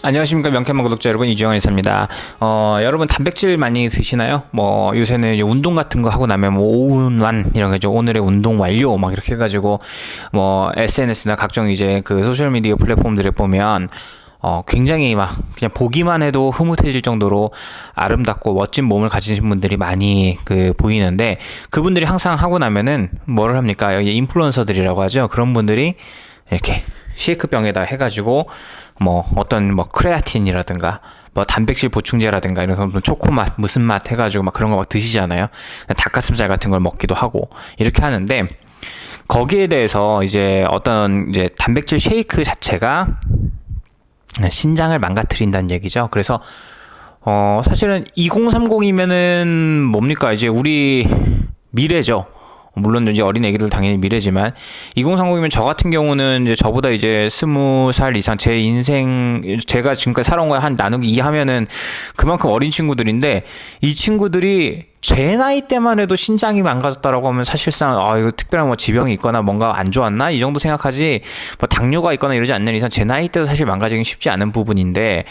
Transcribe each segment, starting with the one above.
안녕하십니까. 명쾌한 구독자 여러분, 이주영 의사입니다. 여러분 단백질 많이 드시나요? 뭐 요새는 이제 운동 같은 거 하고 나면 뭐 오운완 이런 거죠. 오늘의 운동 완료 막 이렇게 해가지고 뭐 SNS나 각종 이제 그 소셜 미디어 플랫폼들에 보면 굉장히 막 그냥 보기만 해도 흐뭇해질 정도로 아름답고 멋진 몸을 가지신 분들이 많이 보이는데, 그분들이 항상 하고 나면은 뭐를 합니까? 여기 인플루언서들이라고 하죠. 그런 분들이 이렇게 쉐이크병에다 해가지고 뭐 어떤 뭐 크레아틴이라든가 뭐 단백질 보충제라든가 이런 거 초코맛 무슨 맛 해가지고 막 그런 거 막 드시잖아요. 닭가슴살 같은 걸 먹기도 하고 이렇게 하는데, 거기에 대해서 이제 어떤 이제 단백질 쉐이크 자체가 신장을 망가뜨린다는 얘기죠. 그래서 사실은 2030이면은 뭡니까? 이제 우리 미래죠. 물론 이제 어린 애기들 당연히 미래지만 2030이면 저 같은 경우는 이제 저보다 이제 20살 이상 제 인생 제가 지금까지 살아온 거 한 나누기 2 하면은 그만큼 어린 친구들인데, 이 친구들이 제 나이 때만 해도 신장이 망가졌다라고 하면 사실상 이거 특별한 뭐 지병이 있거나 뭔가 안 좋았나 이 정도 생각하지, 뭐 당뇨가 있거나 이러지 않는 이상 제 나이 때도 사실 망가지기 쉽지 않은 부분인데,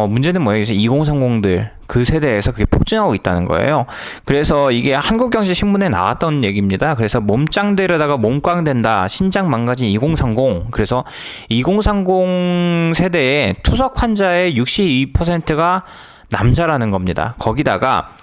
문제는 뭐예요? 2030들 그 세대에서 그게 폭증하고 있다는 거예요. 그래서 이게 한국경제신문에 나왔던 얘기입니다. 그래서 몸짱되려다가 몸꽝된다, 신장 망가진 2030. 그래서 2030 세대의 투석 환자의 62%가 남자라는 겁니다. 거기다가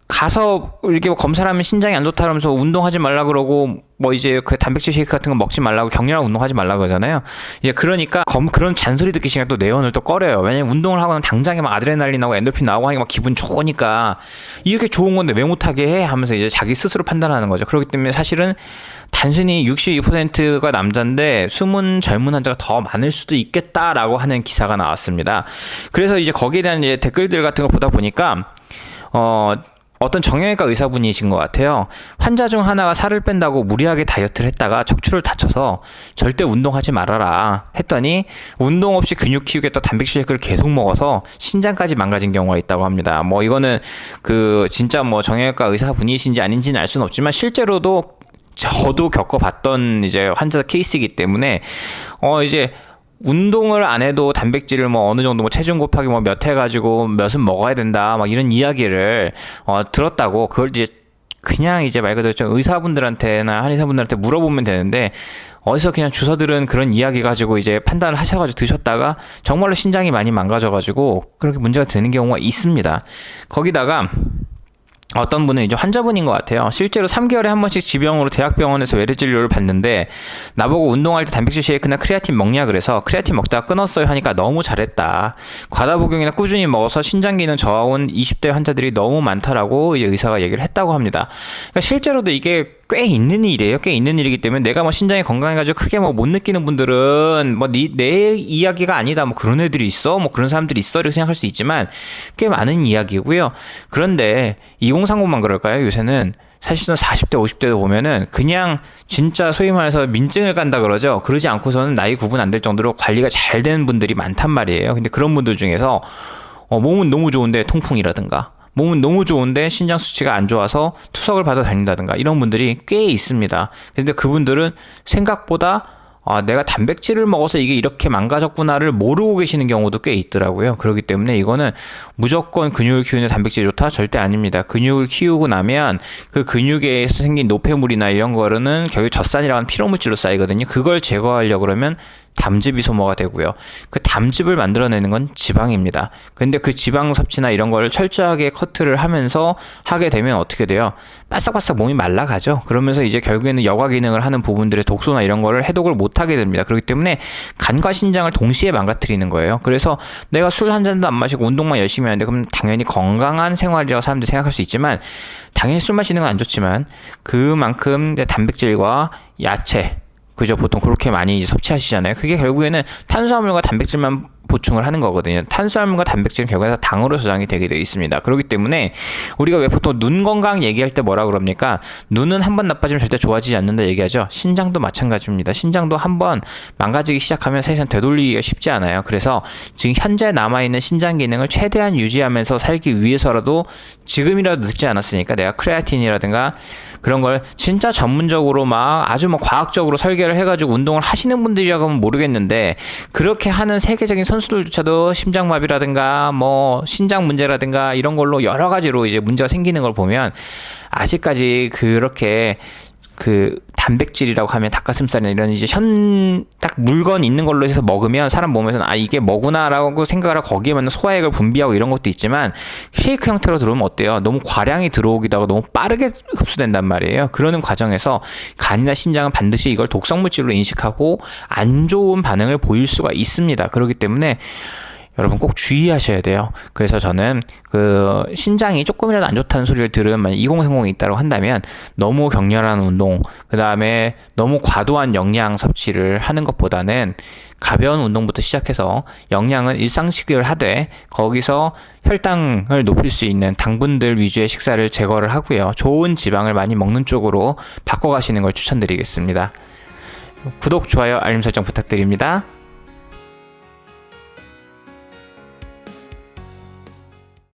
가서 이렇게 검사를 하면 신장이 안 좋다 그러면서 운동하지 말라 그러고, 뭐 이제 그 단백질 쉐이크 같은 거 먹지 말라고, 격렬한 운동하지 말라고 그러잖아요. 이제 그러니까 그런 잔소리 듣기 시작하면 또 내원을 또 꺼려요. 왜냐면 운동을 하고 나면 당장에 막 아드레날린 나오고 엔도르핀 나오고 하니까 막 기분 좋으니까, 이렇게 좋은 건데 왜 못하게 해? 하면서 이제 자기 스스로 판단하는 거죠. 그렇기 때문에 사실은 단순히 62%가 남자인데 숨은 젊은 환자가 더 많을 수도 있겠다라고 하는 기사가 나왔습니다. 그래서 이제 거기에 대한 이제 댓글들 같은 걸 보다 보니까 어떤 정형외과 의사분이신 것 같아요. 환자 중 하나가 살을 뺀다고 무리하게 다이어트를 했다가 척추를 다쳐서 절대 운동하지 말아라 했더니 운동 없이 근육 키우겠다 단백질 쉐이크를 계속 먹어서 신장까지 망가진 경우가 있다고 합니다. 뭐 이거는 진짜 뭐 정형외과 의사분이신지 아닌지는 알 수는 없지만 실제로도 저도 겪어봤던 이제 환자 케이스이기 때문에 이제 운동을 안 해도 단백질을 뭐 어느 정도 뭐 체중 곱하기 뭐 몇 해가지고 몇은 먹어야 된다 막 이런 이야기를 들었다고, 그걸 이제 그냥 이제 말 그대로 좀 의사분들한테나 한의사분들한테 물어보면 되는데, 어디서 그냥 주워들은 그런 이야기 가지고 이제 판단을 하셔가지고 드셨다가 정말로 신장이 많이 망가져가지고 그렇게 문제가 되는 경우가 있습니다. 거기다가 어떤 분은 이제 환자분인 것 같아요. 실제로 3개월에 한 번씩 지병으로 대학병원에서 외래 진료를 받는데, 나보고 운동할 때 단백질 쉐이크나 크레아틴 먹냐 그래서 크레아틴 먹다가 끊었어요 하니까 너무 잘했다. 과다 복용이나 꾸준히 먹어서 신장 기능 저하온 20대 환자들이 너무 많다라고 의사가 얘기를 했다고 합니다. 그러니까 실제로도 이게 꽤 있는 일이에요. 꽤 있는 일이기 때문에 내가 뭐 신장이 건강해가지고 크게 뭐 못 느끼는 분들은 뭐 내 이야기가 아니다, 뭐 그런 애들이 있어, 뭐 그런 사람들이 있어 이렇게 생각할 수 있지만 꽤 많은 이야기고요. 그런데 2030만 그럴까요? 요새는 사실은 40대 50대도 보면은 그냥 진짜 소위 말해서 민증을 간다 그러죠. 그러지 않고서는 나이 구분 안 될 정도로 관리가 잘 되는 분들이 많단 말이에요. 근데 그런 분들 중에서 몸은 너무 좋은데 통풍이라든가, 몸은 너무 좋은데 신장 수치가 안 좋아서 투석을 받아 다닌다든가 이런 분들이 꽤 있습니다. 그런데 그분들은 생각보다 내가 단백질을 먹어서 이게 이렇게 망가졌구나를 모르고 계시는 경우도 꽤 있더라고요. 그렇기 때문에 이거는 무조건 근육을 키우는 단백질이 좋다? 절대 아닙니다. 근육을 키우고 나면 그 근육에서 생긴 노폐물이나 이런 거는 결국 젖산이라고 하는 피로물질로 쌓이거든요. 그걸 제거하려고 그러면 담즙이 소모가 되고요. 그 담즙을 만들어내는 건 지방입니다. 근데 그 지방 섭취나 이런 걸 철저하게 커트를 하면서 하게 되면 어떻게 돼요? 바싹바싹 몸이 말라가죠. 그러면서 이제 결국에는 여과 기능을 하는 부분들의 독소나 이런 거를 해독을 못하게 됩니다. 그렇기 때문에 간과 신장을 동시에 망가뜨리는 거예요. 그래서 내가 술 한 잔도 안 마시고 운동만 열심히 하는데 그럼 당연히 건강한 생활이라고 사람들이 생각할 수 있지만, 당연히 술 마시는 건 안 좋지만 그만큼 단백질과 야채, 그죠? 보통 그렇게 많이 섭취하시잖아요. 그게 결국에는 탄수화물과 단백질만 보충을 하는 거거든요. 탄수화물과 단백질은 결국에 당으로 저장이 되게 되어 있습니다. 그렇기 때문에 우리가 왜 보통 눈 건강 얘기할 때 뭐라 그럽니까? 눈은 한번 나빠지면 절대 좋아지지 않는다 얘기하죠. 신장도 마찬가지입니다. 신장도 한번 망가지기 시작하면 사실상 되돌리기가 쉽지 않아요. 그래서 지금 현재 남아있는 신장 기능을 최대한 유지하면서 살기 위해서라도 지금이라도 늦지 않았으니까 내가 크레아틴이라든가 그런 걸 진짜 전문적으로 막 아주 뭐 과학적으로 설계를 해가지고 운동을 하시는 분들이라고 하면 모르겠는데, 그렇게 하는 세계적인 선수들조차도 심장마비라든가 뭐 신장 문제라든가 이런 걸로 여러 가지로 이제 문제가 생기는 걸 보면 아직까지 그렇게 그 단백질이라고 하면 닭가슴살이나 이런 이제 딱 물건 있는 걸로 해서 먹으면 사람 몸에서는 아 이게 뭐구나라고 생각을 하고 거기에 맞는 소화액을 분비하고 이런 것도 있지만 쉐이크 형태로 들어오면 어때요? 너무 과량이 들어오기도 하고 너무 빠르게 흡수된단 말이에요. 그러는 과정에서 간이나 신장은 반드시 이걸 독성물질로 인식하고 안 좋은 반응을 보일 수가 있습니다. 그렇기 때문에 여러분 꼭 주의하셔야 돼요. 그래서 저는 그 신장이 조금이라도 안 좋다는 소리를 들으면 2030이 있다고 한다면 너무 격렬한 운동, 그 다음에 너무 과도한 영양 섭취를 하는 것보다는 가벼운 운동부터 시작해서 영양은 일상식을 하되 거기서 혈당을 높일 수 있는 당분들 위주의 식사를 제거를 하고요. 좋은 지방을 많이 먹는 쪽으로 바꿔가시는 걸 추천드리겠습니다. 구독, 좋아요, 알림 설정 부탁드립니다.